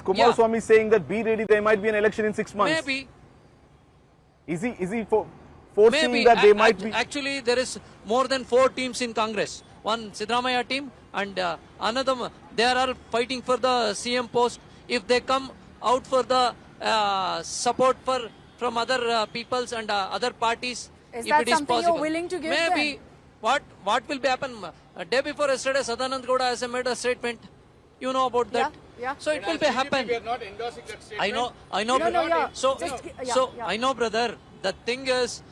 Kumaraswamy saying that be ready, there might be an election in 6 months. Maybe. Is he foreseeing Maybe. that they might be? Actually, there is more than 4 teams in Congress. One Siddaramaiah team and another. They are all fighting for the CM post. If they come out for the support from other peoples and other parties, Is if that it is something possible, you're willing to give maybe. them? What will be happen? A day before yesterday, Sadanand Gowda has made a statement. You know about that. Yeah. So it will be happen. We are not endorsing that statement. I know. No, yeah. So, Just- I know, brother. The thing is,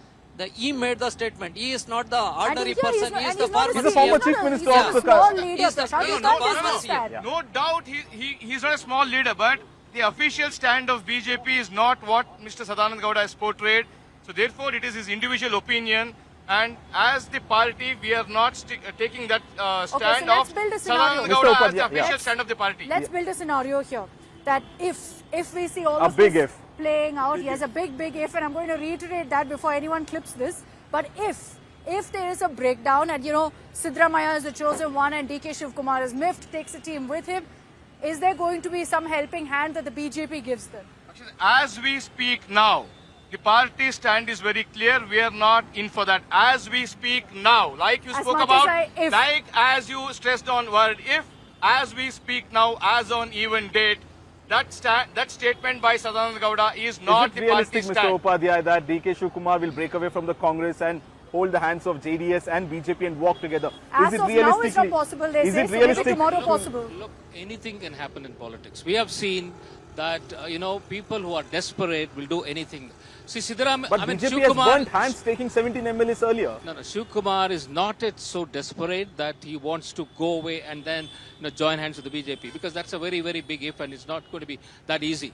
he made the statement. He is not the ordinary And person. He is the not farmer. He's a former CM. chief minister He's of a the small country. leader. He's the- Prashant. You no, can't no, dismiss no, that. Yeah. No doubt he's not a small leader, but the official stand of BJP is not what Mr. Sadanand Gowda has portrayed. So therefore, it is his individual opinion. And as the party, we are not taking that stand let's of build a scenario. Sadanand Mr. Gowda as Upadhyay, the yeah. official stand of the party. Let's build a scenario here that if we see all A of big this if. playing out, yes, a big if, and I'm going to reiterate that before anyone clips this. But if there is a breakdown and Siddaramaiah is the chosen one and DK Shivkumar is miffed, takes a team with him, is there going to be some helping hand that the BJP gives them? Actually, as we speak now, the party stand is very clear. We are not in for that. As we speak now, like you As spoke much about, as if. like as you stressed on word if, as we speak now, as on even date, that statement by Sadanand Gowda is not Is the it realistic, party Mr. stand. Upadhyay, that DK Shivkumar will break away from the Congress and hold the hands of JDS and BJP and walk together? As Is it of now, realistically? it's not possible. They is say it so maybe realistic? tomorrow possible. Look, anything can happen in politics. We have seen that, people who are desperate will do anything. See, Siddaramaiah, But BJP has burnt hands taking 17 MLAs earlier. No, Shivkumar is not so desperate that he wants to go away and then join hands with the BJP, because that's a very, very big if and it's not going to be that easy.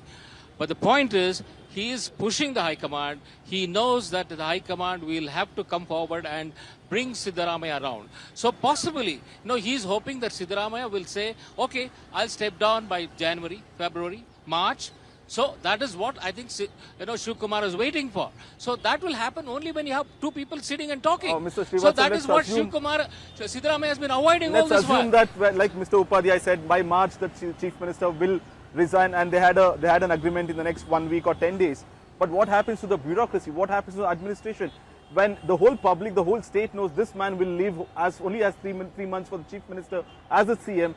But the point is, he is pushing the High Command. He knows that the High Command will have to come forward and bring Siddaramaiah around. So possibly, he's hoping that Siddaramaiah will say, okay, I'll step down by January, February, March. So that is what I think Shivkumar is waiting for. So that will happen only when you have 2 people sitting and talking. Oh, Mr. So Srivathsan, that is what Siddaramaiah has been avoiding all Let's this while. assume that, like Mr. Upadhyay said, by March the Chief Minister will resign and they had an agreement in the next 1 week or 10 days. But what happens to the bureaucracy? What happens to the administration? When the whole public, the whole state knows this man will leave only has 3 months for the Chief Minister as a CM,